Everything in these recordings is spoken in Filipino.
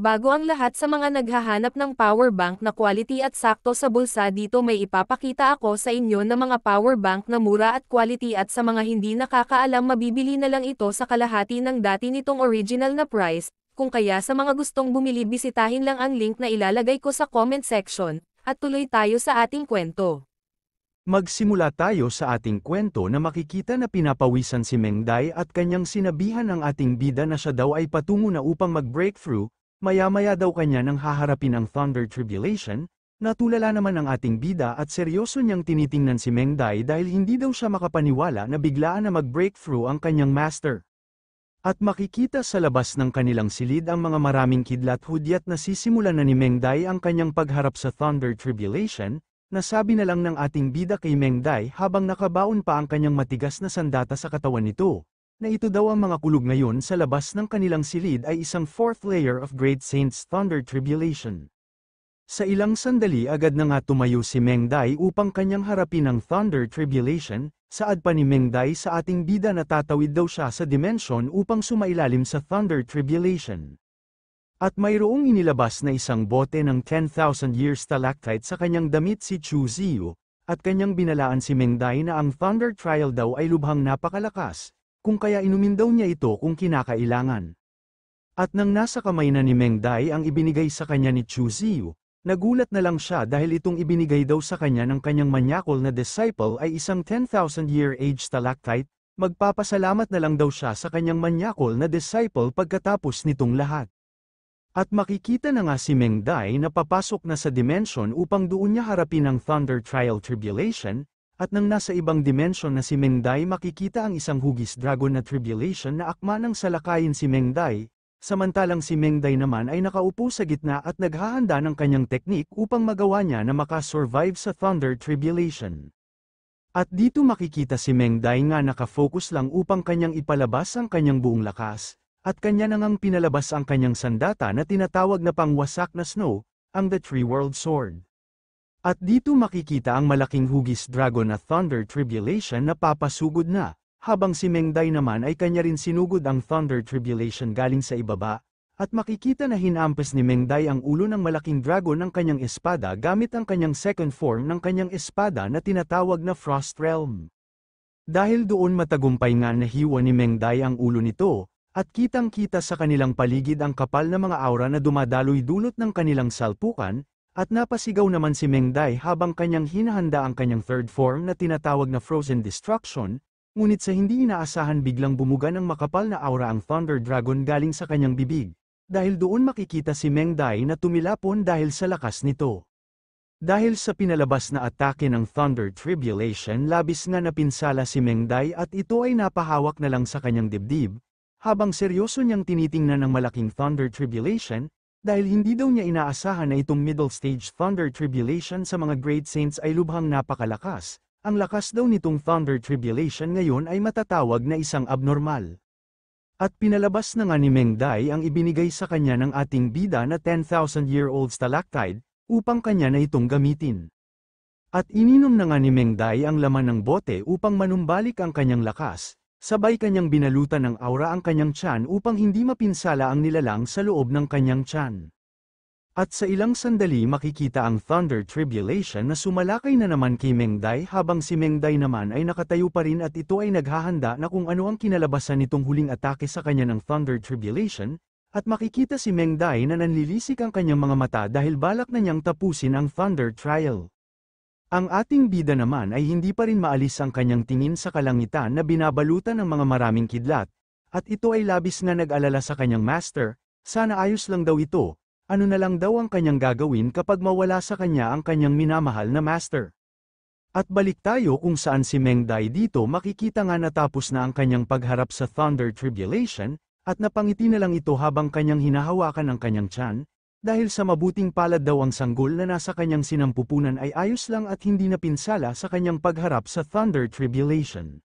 Bago ang lahat sa mga naghahanap ng power bank na quality at sakto sa bulsa, dito may ipapakita ako sa inyo na mga power bank na mura at quality, at sa mga hindi nakakaalam, mabibili na lang ito sa kalahati ng dati nitong original na price. Kung kaya sa mga gustong bumili, bisitahin lang ang link na ilalagay ko sa comment section, at tuloy tayo sa ating kwento. Magsimula tayo sa ating kwento na makikita na pinapawisan si Mengday at kanyang sinabihan ang ating bida na siya daw ay patungo na upang mag-breakthrough. Maya-maya daw kanya nang haharapin ang Thunder Tribulation. Natulala naman ang ating bida at seryoso niyang tinitingnan si Mengday dahil hindi daw siya makapaniwala na biglaan na mag-breakthrough ang kanyang master. At makikita sa labas ng kanilang silid ang mga maraming kidlat hudyat na sisimulan na ni Mengday ang kanyang pagharap sa Thunder Tribulation. Nasabi na lang ng ating bida kay Mengday habang nakabaon pa ang kanyang matigas na sandata sa katawan nito, na ito daw ang mga kulog ngayon sa labas ng kanilang silid ay isang fourth layer of Great Saint's Thunder Tribulation. Sa ilang sandali agad na nga tumayo si Mengday upang kanyang harapin ang Thunder Tribulation. Saad pa ni Mengday sa ating bida na tatawid daw siya sa dimensyon upang sumailalim sa Thunder Tribulation. At mayroong inilabas na isang bote ng 10,000 years stalactite sa kanyang damit si Chu Ziyu, at kanyang binalaan si Mengday na ang Thunder Trial daw ay lubhang napakalakas, kung kaya inumin daw niya ito kung kinakailangan. At nang nasa kamay na ni Mengday ang ibinigay sa kanya ni Chu Ziyu, nagulat na lang siya dahil itong ibinigay daw sa kanya ng kanyang manyakol na disciple ay isang 10,000-year age stalactite. Magpapasalamat na lang daw siya sa kanyang manyakol na disciple pagkatapos nitong lahat. At makikita na nga si Mengday na papasok na sa dimension upang doon niya harapin ang Thunder Trial Tribulation. At nang nasa ibang dimensyon na si Mengday, makikita ang isang hugis dragon na tribulation na akma nang salakayin si Mengday, samantalang si Mengday naman ay nakaupo sa gitna at naghahanda ng kanyang teknik upang magawa niya na makasurvive sa Thunder Tribulation. At dito makikita si Mengday nga nakafocus lang upang kanyang ipalabas ang kanyang buong lakas, at kanya na ngang pinalabas ang kanyang sandata na tinatawag na pangwasak na snow, ang The Three World Sword. At dito makikita ang malaking hugis dragon na Thunder Tribulation na papasugod na, habang si Mengday naman ay kanya rin sinugod ang Thunder Tribulation galing sa ibaba, at makikita na hinampas ni Mengday ang ulo ng malaking dragon ng kanyang espada gamit ang kanyang second form ng kanyang espada na tinatawag na Frost Realm. Dahil doon matagumpay nga nahiwa ni Mengday ang ulo nito, at kitang-kita sa kanilang paligid ang kapal na mga aura na dumadaloy dulot ng kanilang salpukan. At napasigaw naman si Mengday habang kanyang hinahanda ang kanyang third form na tinatawag na Frozen Destruction, ngunit sa hindi inaasahan biglang bumuga ng makapal na aura ang Thunder Dragon galing sa kanyang bibig, dahil doon makikita si Mengday na tumilapon dahil sa lakas nito. Dahil sa pinalabas na atake ng Thunder Tribulation, labis nga napinsala si Mengday at ito ay napahawak na lang sa kanyang dibdib, habang seryoso niyang tinitingnan ng malaking Thunder Tribulation. Dahil hindi daw niya inaasahan na itong middle stage Thunder Tribulation sa mga Great Saints ay lubhang napakalakas, ang lakas daw nitong Thunder Tribulation ngayon ay matatawag na isang abnormal. At pinalabas na nga ni Mengday ang ibinigay sa kanya ng ating bida na 10,000-year-old stalactite, upang kanya na itong gamitin. At ininom na nga ni Mengday ang laman ng bote upang manumbalik ang kanyang lakas. Sabay kanyang binalutan ng aura ang kanyang tiyan upang hindi mapinsala ang nilalang sa loob ng kanyang tiyan. At sa ilang sandali makikita ang Thunder Tribulation na sumalakay na naman kay Mengday habang si Mengday naman ay nakatayo pa rin at ito ay naghahanda na kung ano ang kinalabasan nitong huling atake sa kanya ng Thunder Tribulation, at makikita si Mengday na nanlilisik ang kanyang mga mata dahil balak na niyang tapusin ang Thunder Trial. Ang ating bida naman ay hindi pa rin maalis ang kanyang tingin sa kalangitan na binabalutan ng mga maraming kidlat, at ito ay labis na nag-alala sa kanyang master. Sana ayos lang daw ito, ano na lang daw ang kanyang gagawin kapag mawala sa kanya ang kanyang minamahal na master. At balik tayo kung saan si Mengday dito makikita nga natapos na ang kanyang pagharap sa Thunder Tribulation, at napangiti na lang ito habang kanyang hinahawakan ang kanyang tiyan. Dahil sa mabuting palad daw ang sanggol na nasa kanyang sinampupunan ay ayos lang at hindi napinsala sa kanyang pagharap sa Thunder Tribulation.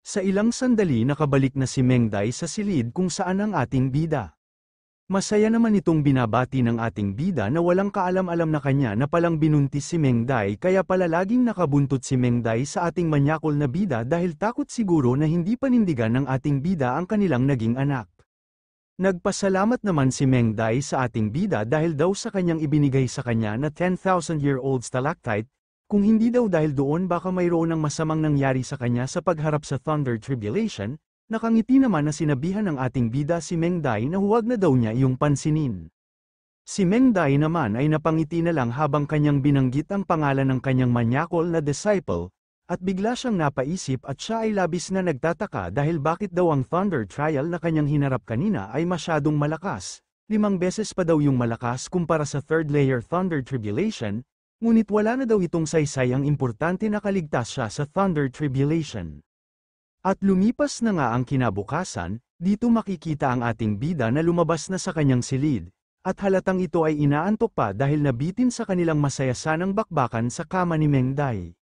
Sa ilang sandali nakabalik na si Mengday sa silid kung saan ang ating bida. Masaya naman itong binabati ng ating bida na walang kaalam-alam na kanya na palang binuntis si Mengday, kaya pala laging nakabuntot si Mengday sa ating manyakol na bida dahil takot siguro na hindi panindigan ng ating bida ang kanilang naging anak. Nagpasalamat naman si Meng Dai sa ating bida dahil daw sa kanyang ibinigay sa kanya na 10,000-year-old stalactite, kung hindi daw dahil doon baka mayroon ng masamang nangyari sa kanya sa pagharap sa Thunder Tribulation. Nakangiti naman na sinabihan ng ating bida si Meng Dai na huwag na daw niya iyong pansinin. Si Meng Dai naman ay napangiti na lang habang kanyang binanggit ang pangalan ng kanyang manyakol na disciple, at bigla siyang napaisip at siya ay labis na nagtataka dahil bakit daw ang Thunder Trial na kanyang hinarap kanina ay masyadong malakas. 5 beses pa daw yung malakas kumpara sa third layer Thunder Tribulation, ngunit wala na daw itong saysay ang importante na kaligtas siya sa Thunder Tribulation. At lumipas na nga ang kinabukasan, dito makikita ang ating bida na lumabas na sa kanyang silid, at halatang ito ay inaantok pa dahil nabitin sa kanilang masayasanang bakbakan sa kama ni Meng Dai.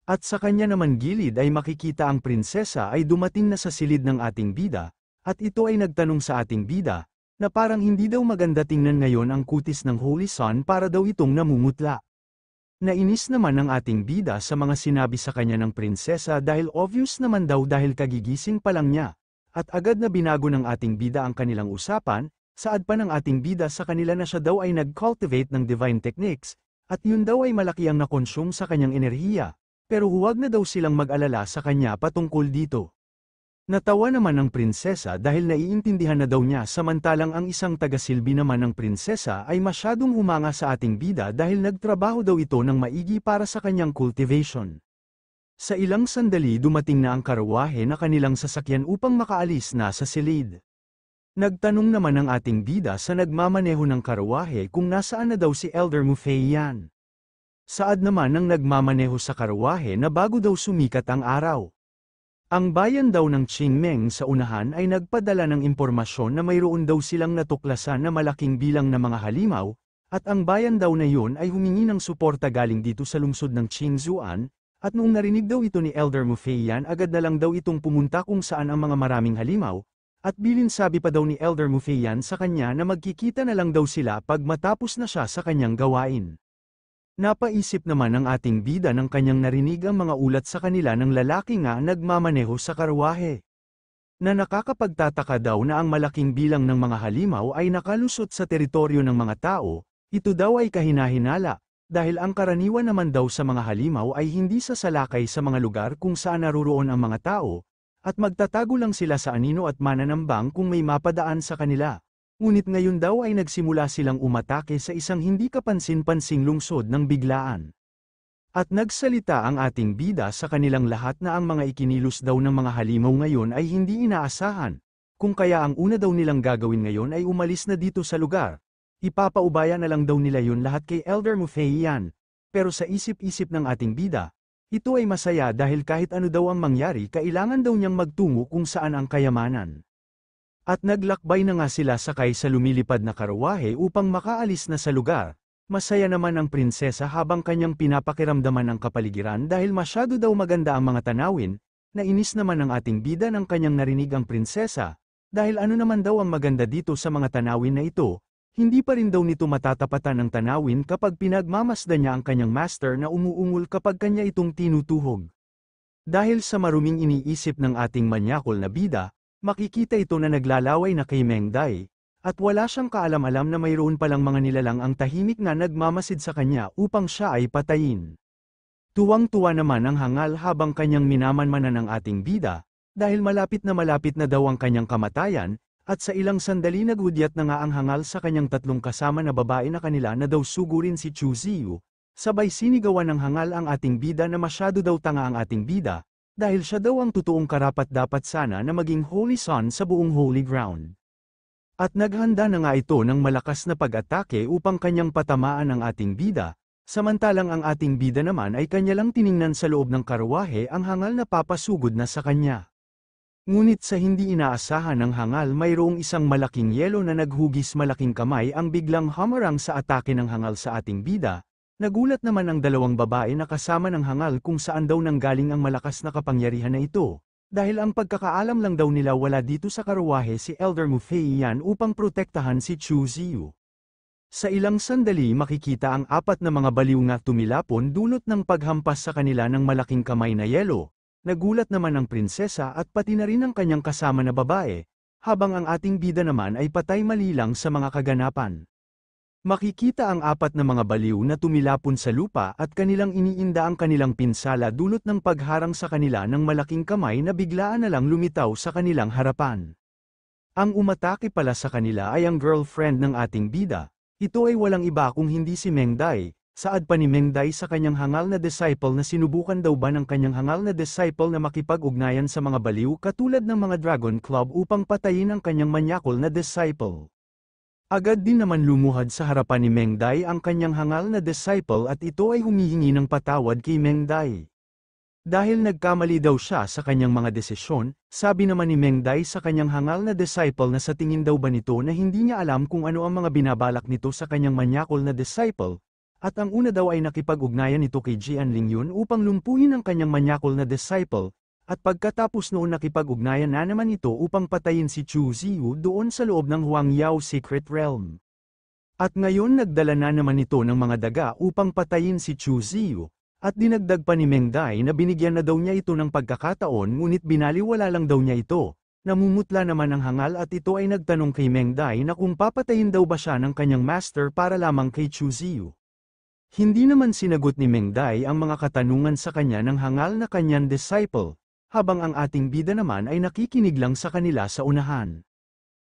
At sa kanya naman gilid ay makikita ang prinsesa ay dumating na sa silid ng ating bida, at ito ay nagtanong sa ating bida, na parang hindi daw maganda tingnan ngayon ang kutis ng Holy Sun para daw itong namumutla. Nainis naman ang ating bida sa mga sinabi sa kanya ng prinsesa dahil obvious naman daw dahil kagigising pa lang niya, at agad na binago ng ating bida ang kanilang usapan, saad pa ng ating bida sa kanila na siya daw ay nag-cultivate ng divine techniques, at yun daw ay malaki ang nakonsume sa kanyang enerhiya. Pero huwag na daw silang mag-alala sa kanya patungkol dito. Natawa naman ang prinsesa dahil naiintindihan na daw niya samantalang ang isang tagasilbi naman ng prinsesa ay masyadong humanga sa ating bida dahil nagtrabaho daw ito ng maigi para sa kanyang cultivation. Sa ilang sandali dumating na ang karawahe na kanilang sasakyan upang makaalis na sa silid. Nagtanong naman ang ating bida sa nagmamaneho ng karawahe kung nasaan na daw si Elder Mufeiyan. Saad naman ng nagmamaneho sa karawahe na bago daw sumikat ang araw. Ang bayan daw ng Qingmeng sa unahan ay nagpadala ng impormasyon na mayroon daw silang natuklasan na malaking bilang na mga halimaw, at ang bayan daw na yun ay humingi ng suporta galing dito sa lungsod ng Qingzuan, at noong narinig daw ito ni Elder Mufeiyan agad na lang daw itong pumunta kung saan ang mga maraming halimaw, at bilin sabi pa daw ni Elder Mufeiyan sa kanya na magkikita na lang daw sila pag matapos na siya sa kanyang gawain. Napaisip naman ang ating bida ng kanyang narinig ang mga ulat sa kanila ng lalaki nga nagmamaneho sa karwahe. Na nakakapagtataka daw na ang malaking bilang ng mga halimaw ay nakalusot sa teritoryo ng mga tao, ito daw ay kahinahinala, dahil ang karaniwan naman daw sa mga halimaw ay hindi sasalakay sa mga lugar kung saan naruroon ang mga tao, at magtatago lang sila sa anino at mananambang kung may mapadaan sa kanila. Ngunit ngayon daw ay nagsimula silang umatake sa isang hindi kapansin-pansing lungsod ng biglaan. At nagsalita ang ating bida sa kanilang lahat na ang mga ikinilos daw ng mga halimaw ngayon ay hindi inaasahan, kung kaya ang una daw nilang gagawin ngayon ay umalis na dito sa lugar. Ipapaubaya na lang daw nila yun lahat kay Elder Mufeiyan, pero sa isip-isip ng ating bida, ito ay masaya dahil kahit ano daw ang mangyari kailangan daw niyang magtungo kung saan ang kayamanan. At naglakbay na nga sila sakay sa lumilipad na karawahe upang makaalis na sa lugar. Masaya naman ang prinsesa habang kanyang pinapakiramdaman ang kapaligiran dahil masyado daw maganda ang mga tanawin. Nainis naman ang ating bida ng kanyang narinig ang prinsesa, dahil ano naman daw ang maganda dito sa mga tanawin na ito, hindi pa rin daw nito matatapatan ng tanawin kapag pinagmamasdan niya ang kanyang master na umuungol kapag kanya itong tinutuhog. Dahil sa maruming iniisip ng ating manyakol na bida, makikita ito na naglalaway na kay Meng Dai, at wala siyang kaalam-alam na mayroon palang mga nilalang ang tahimik na nagmamasid sa kanya upang siya ay patayin. Tuwang-tuwa naman ang hangal habang kanyang minamanmanan ang ating bida, dahil malapit na daw ang kanyang kamatayan, at sa ilang sandali naghudyat na nga ang hangal sa kanyang tatlong kasama na babae na kanila na daw sugurin si Chu Ziyu, sabay sinigawan ng hangal ang ating bida na masyado daw tanga ang ating bida, dahil siya daw ang totoong karapat-dapat sana na maging Holy Son sa buong Holy Ground. At naghanda na nga ito ng malakas na pag-atake upang kanyang patamaan ang ating bida, samantalang ang ating bida naman ay kanya lang tiningnan sa loob ng karawahe ang hangal na papasugod na sa kanya. Ngunit sa hindi inaasahan ng hangal mayroong isang malaking yelo na naghugis malaking kamay ang biglang hamarang sa atake ng hangal sa ating bida. Nagulat naman ang dalawang babae na kasama ng hangal kung saan daw nanggaling ang malakas na kapangyarihan na ito, dahil ang pagkakaalam lang daw nila wala dito sa karawahe si Elder Mufeiyan upang protektahan si Chu Ziyu. Sa ilang sandali makikita ang apat na mga baliw nga tumilapon dulot ng paghampas sa kanila ng malaking kamay na yelo. Nagulat naman ang prinsesa at pati na rin ang kanyang kasama na babae, habang ang ating bida naman ay patay mali lang sa mga kaganapan. Makikita ang apat na mga baliw na tumilapon sa lupa at kanilang iniinda ang kanilang pinsala dulot ng pagharang sa kanila ng malaking kamay na biglaan na lang lumitaw sa kanilang harapan. Ang umatake pala sa kanila ay ang girlfriend ng ating bida. Ito ay walang iba kung hindi si Mengday. Saad pa ni Mengday sa kanyang hangal na disciple na sinubukan daw ba ng kanyang hangal na disciple na makipag-ugnayan sa mga baliw katulad ng mga Dragon Club upang patayin ang kanyang manyakol na disciple. Agad din naman lumuhad sa harapan ni Mengday ang kanyang hangal na disciple at ito ay humihingi ng patawad kay Mengday. Dahil nagkamali daw siya sa kanyang mga desisyon, sabi naman ni Mengday sa kanyang hangal na disciple na sa tingin daw ba nito na hindi niya alam kung ano ang mga binabalak nito sa kanyang manyakol na disciple, at ang una daw ay nakipag-ugnayan nito kay Jian Lingyun upang lumpuhin ang kanyang manyakol na disciple, at pagkatapos noon nakipag-ugnayan na naman ito upang patayin si Chu Ziyu doon sa loob ng Huangyao Secret Realm. At ngayon nagdala na naman ito ng mga daga upang patayin si Chu Ziyu, at dinagdag pa ni Mengday na binigyan na daw niya ito ng pagkakataon ngunit binaliwala lang daw niya ito. Namumutla naman ang hangal at ito ay nagtanong kay Mengday na kung papatayin daw ba siya ng kanyang master para lamang kay Chu Ziyu. Hindi naman sinagot ni Mengday ang mga katanungan sa kanya ng hangal na kanyang disciple, habang ang ating bida naman ay nakikinig lang sa kanila sa unahan.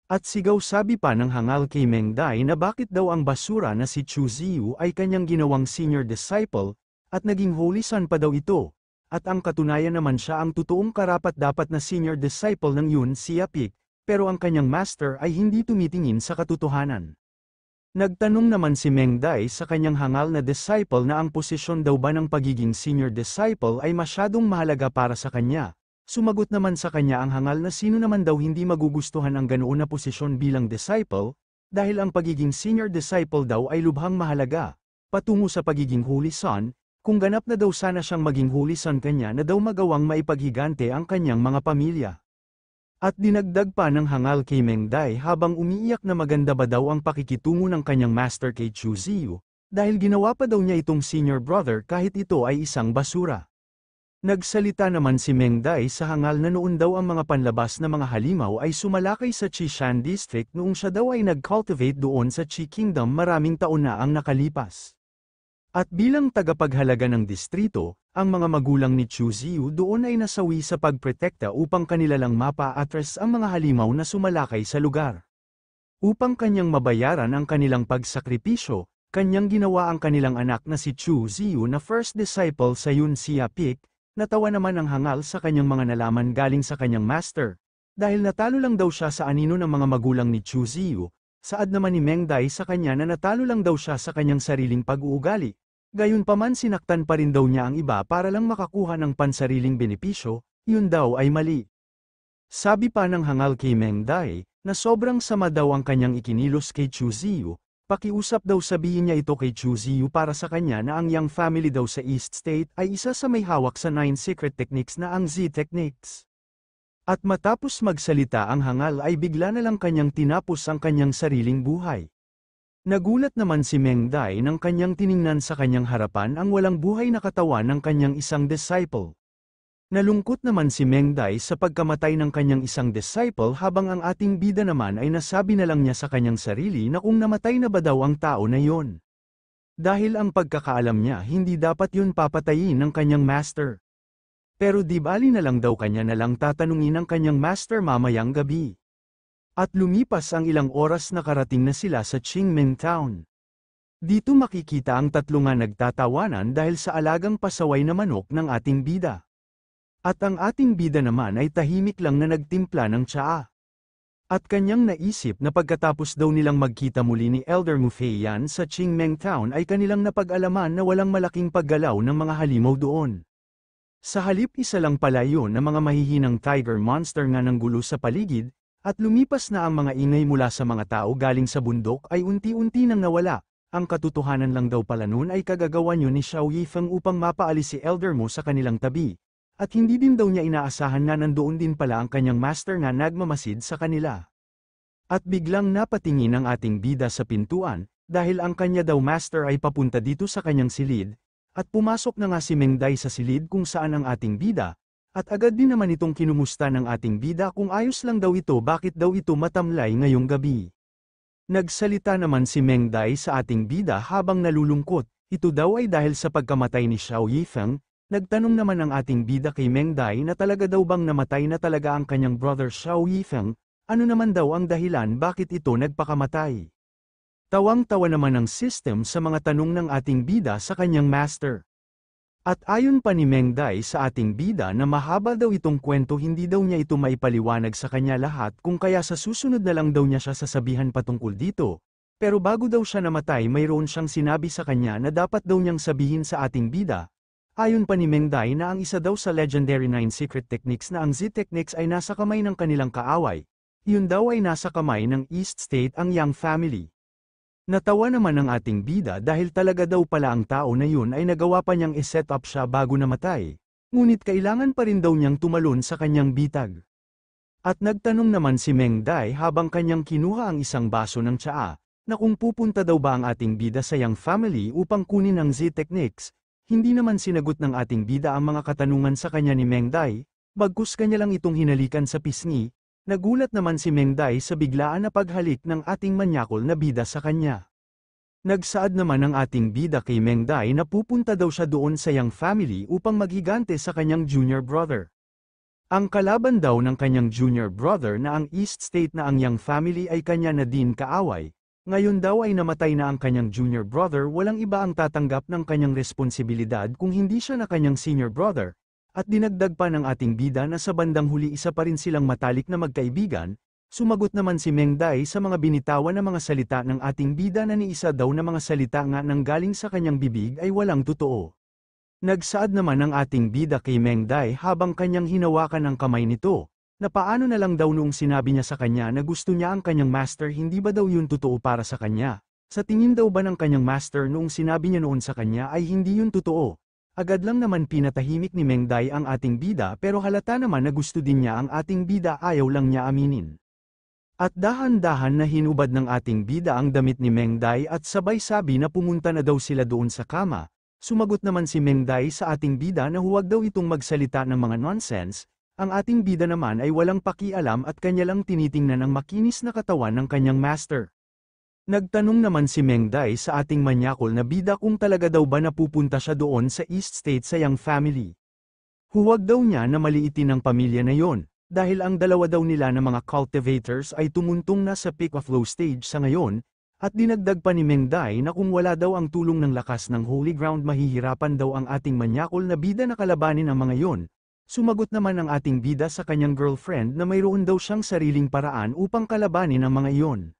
At sigaw sabi pa ng hangal kay Mengday na bakit daw ang basura na si Chu Ziyu ay kanyang ginawang senior disciple, at naging holy son pa daw ito, at ang katunayan naman siya ang totoong karapat-dapat na senior disciple ng Yun Siapik, pero ang kanyang master ay hindi tumitingin sa katotohanan. Nagtanong naman si Mengday sa kanyang hangal na disciple na ang posisyon daw ba ng pagiging senior disciple ay masyadong mahalaga para sa kanya. Sumagot naman sa kanya ang hangal na sino naman daw hindi magugustuhan ang ganoon na posisyon bilang disciple, dahil ang pagiging senior disciple daw ay lubhang mahalaga. Patungo sa pagiging holy son, kung ganap na daw sana siyang maging holy son kanya na daw magawang maipaghigante ang kanyang mga pamilya. At dinagdag pa ng hangal kay Mengday habang umiiyak na maganda ba daw ang pakikitungo ng kanyang master kay Chu Ziyu, dahil ginawa pa daw niya itong senior brother kahit ito ay isang basura. Nagsalita naman si Mengday sa hangal na noon daw ang mga panlabas na mga halimaw ay sumalakay sa Qishan District noong siya daw ay nag-cultivate doon sa Qi Kingdom maraming taon na ang nakalipas. At bilang tagapaghalaga ng distrito, ang mga magulang ni Chu Ziyu doon ay nasawi sa pagprotekta upang kanila lang mapa-atras ang mga halimaw na sumalakay sa lugar. Upang kanyang mabayaran ang kanilang pagsakripisyo, kanyang ginawa ang kanilang anak na si Chu Ziyu na first disciple sa Yun Siapik, natawa naman ang hangal sa kanyang mga nalaman galing sa kanyang master. Dahil natalo lang daw siya sa anino ng mga magulang ni Chu Ziyu, saad naman ni Mengday sa kanya na natalo lang daw siya sa kanyang sariling pag-uugali. Gayunpaman sinaktan pa rin daw niya ang iba para lang makakuha ng pansariling benepisyo, yun daw ay mali. Sabi pa ng hangal kay Mengday, na sobrang sama daw ang kanyang ikinilos kay Chu Ziyu, pakiusap daw sabihin niya ito kay Chu Ziyu para sa kanya na ang Yang family daw sa East State ay isa sa may hawak sa 9 secret techniques na ang Z techniques. At matapos magsalita ang hangal ay bigla na lang kanyang tinapos ang kanyang sariling buhay. Nagulat naman si Mengday nang kanyang tiningnan sa kanyang harapan ang walang buhay na katawan ng kanyang isang disciple. Nalungkot naman si Mengday sa pagkamatay ng kanyang isang disciple habang ang ating bida naman ay nasabi na lang niya sa kanyang sarili na kung namatay na ba daw ang tao na yon. Dahil ang pagkakaalam niya hindi dapat yun papatayin ng kanyang master. Pero di bali na lang daw kanya na lang tatanungin ng kanyang master mamayang gabi. At lumipas ang ilang oras nakarating na sila sa Qingming Town. Dito makikita ang tatlo nga nagtatawanan dahil sa alagang pasaway na manok ng ating bida. At ang ating bida naman ay tahimik lang na nagtimpla ng tsaa. At kanyang naisip na pagkatapos daw nilang magkita muli ni Elder Mufeiyan sa Qingming Town ay kanilang napag-alaman na walang malaking paggalaw ng mga halimaw doon. Sa halip isa lang pala yun na mga mahihinang tiger monster nga ng gulo sa paligid, at lumipas na ang mga ingay mula sa mga tao galing sa bundok ay unti-unti nang nawala. Ang katotohanan lang daw pala noon ay kagagawan yun ni Xiao Yifeng upang mapaalis si Elder Mo sa kanilang tabi. At hindi din daw niya inaasahan na nandoon din pala ang kanyang master nga nagmamasid sa kanila. At biglang napatingin ang ating bida sa pintuan, dahil ang kanya daw master ay papunta dito sa kanyang silid, at pumasok na nga si Mengday sa silid kung saan ang ating bida, At agad din naman itong kinumusta ng ating bida kung ayos lang daw ito, bakit daw ito matamlay ngayong gabi. Nagsalita naman si Meng Dai sa ating bida habang nalulungkot, ito daw ay dahil sa pagkamatay ni Xiao Yifeng. Nagtanong naman ang ating bida kay Meng Dai na talaga daw bang namatay na talaga ang kanyang brother Xiao Yifeng, ano naman daw ang dahilan bakit ito nagpakamatay. Tawang-tawa naman ang system sa mga tanong ng ating bida sa kanyang master. At ayon pa ni Meng Dai sa ating bida na mahaba daw itong kwento, hindi daw niya ito maipaliwanag sa kanya lahat, kung kaya sa susunod na lang daw niya siya sasabihan patungkol dito. Pero bago daw siya namatay, mayroon siyang sinabi sa kanya na dapat daw niyang sabihin sa ating bida. Ayon pa ni Meng Dai na ang isa daw sa Legendary 9 Secret Techniques na ang Z Techniques ay nasa kamay ng kanilang kaaway. Yun daw ay nasa kamay ng East State, ang Yang family. Natawa naman ang ating bida dahil talaga daw pala ang tao na yun ay nagawa pa niyang i-set up siya bago namatay. Ngunit kailangan pa rin daw niyang tumalon sa kanyang bitag. At nagtanong naman si Meng Dai habang kanyang kinuha ang isang baso ng tsaa, na kung pupunta daw ba ang ating bida sa Yang family upang kunin ang Z Techniques. Hindi naman sinagot ng ating bida ang mga katanungan sa kanya ni Meng Dai, bagkus kanya lang itong hinalikan sa pisngi. Nagulat naman si Meng Dai sa biglaan na paghalik ng ating manyakol na bida sa kanya. Nagsaad naman ang ating bida kay Meng Dai na pupunta daw siya doon sa Yang family upang maghigante sa kanyang junior brother. Ang kalaban daw ng kanyang junior brother na ang East State na ang Yang family ay kanya na din kaaway. Ngayon daw ay namatay na ang kanyang junior brother, walang iba ang tatanggap ng kanyang responsibilidad kung hindi siya na kanyang senior brother. At dinagdag pa ng ating bida na sa bandang huli isa pa rin silang matalik na magkaibigan. Sumagot naman si Meng Dai sa mga binitawan na mga salita ng ating bida na ni isa daw na mga salita nga nang galing sa kanyang bibig ay walang totoo. Nagsaad naman ang ating bida kay Meng Dai habang kanyang hinawakan ang kamay nito, na paano na lang daw noong sinabi niya sa kanya na gusto niya ang kanyang master, hindi ba daw yun totoo para sa kanya? Sa tingin daw ba ng kanyang master noong sinabi niya noon sa kanya ay hindi yun totoo? Agad lang naman pinatahimik ni Meng Dai ang ating bida, pero halata naman na gusto din niya ang ating bida, ayaw lang niya aminin. At dahan-dahan na hinubad ng ating bida ang damit ni Meng Dai at sabay sabi na pumunta na daw sila doon sa kama. Sumagot naman si Meng Dai sa ating bida na huwag daw itong magsalita ng mga nonsense. Ang ating bida naman ay walang pakialam at kanya lang tinitingnan ang makinis na katawan ng kanyang master. Nagtanong naman si Meng Dai sa ating manyakol na bida kung talaga daw ba napupunta siya doon sa East State sa Yang family. Huwag daw niya na maliitin ang pamilya na yon, dahil ang dalawa daw nila na mga cultivators ay tumuntong na sa peak of flow stage sa ngayon, at dinagdag pa ni Meng Dai na kung wala daw ang tulong ng lakas ng Holy Ground mahihirapan daw ang ating manyakol na bida na kalabanin ang mga yon. Sumagot naman ang ating bida sa kanyang girlfriend na mayroon daw siyang sariling paraan upang kalabanin ang mga iyon.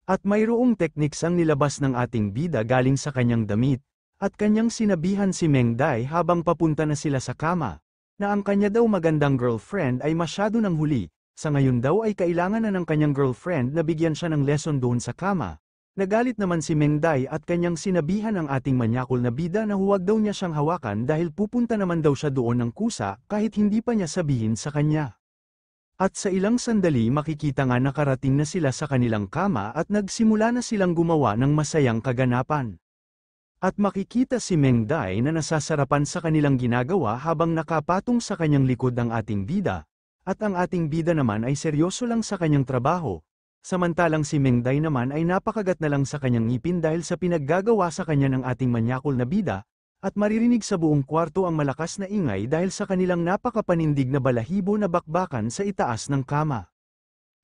At mayroong techniques ang nilabas ng ating bida galing sa kanyang damit, at kanyang sinabihan si Meng Dai habang papunta na sila sa kama, na ang kanya daw magandang girlfriend ay masyado nang huli, sa ngayon daw ay kailangan na ng kanyang girlfriend na bigyan siya ng lesson doon sa kama. Nagalit naman si Meng Dai at kanyang sinabihan ang ating manyakol na bida na huwag daw niya siyang hawakan dahil pupunta naman daw siya doon ng kusa kahit hindi pa niya sabihin sa kanya. At sa ilang sandali makikita nga nakarating na sila sa kanilang kama at nagsimula na silang gumawa ng masayang kaganapan. At makikita si Meng Dai na nasasarapan sa kanilang ginagawa habang nakapatong sa kanyang likod ang ating bida, at ang ating bida naman ay seryoso lang sa kanyang trabaho. Samantalang si Meng Dai naman ay napakagat na lang sa kanyang ngipin dahil sa pinaggagawa sa kanya ng ating manyakol na bida, at maririnig sa buong kwarto ang malakas na ingay dahil sa kanilang napakapanindig na balahibo na bakbakan sa itaas ng kama.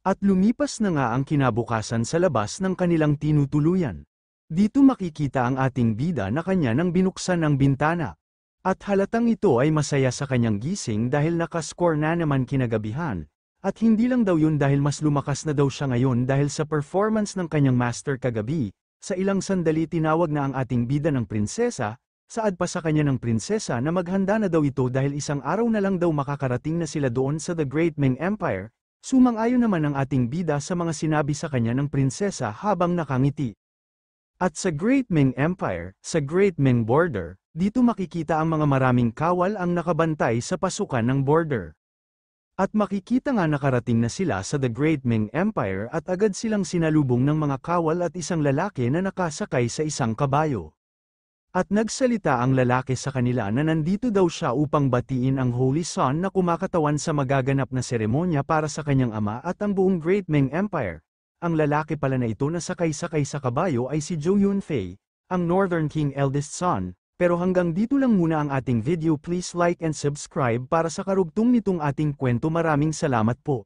At lumipas na nga ang kinabukasan sa labas ng kanilang tinutuluyan. Dito makikita ang ating bida na kanya nang binuksan ang bintana. At halatang ito ay masaya sa kanyang gising dahil nakascore na naman kinagabihan. At hindi lang daw yun dahil mas lumakas na daw siya ngayon dahil sa performance ng kanyang master kagabi. Sa ilang sandali tinawag na ang ating bida ng prinsesa, saad pa sa kanya ng prinsesa na maghanda na daw ito dahil isang araw na lang daw makakarating na sila doon sa The Great Ming Empire. Sumang-ayon naman ang ating bida sa mga sinabi sa kanya ng prinsesa habang nakangiti. At sa Great Ming Empire, sa Great Ming Border, dito makikita ang mga maraming kawal ang nakabantay sa pasukan ng border. At makikita nga nakarating na sila sa The Great Ming Empire at agad silang sinalubong ng mga kawal at isang lalaki na nakasakay sa isang kabayo. At nagsalita ang lalaki sa kanila na nandito daw siya upang batiin ang Holy Son na kumakatawan sa magaganap na seremonya para sa kanyang ama at ang buong Great Ming Empire. Ang lalaki pala na ito na sakay-sakay sa kabayo ay si Zhou Yunfei, ang Northern King eldest son. Pero hanggang dito lang muna ang ating video, please like and subscribe para sa karugtong nitong ating kwento. Maraming salamat po.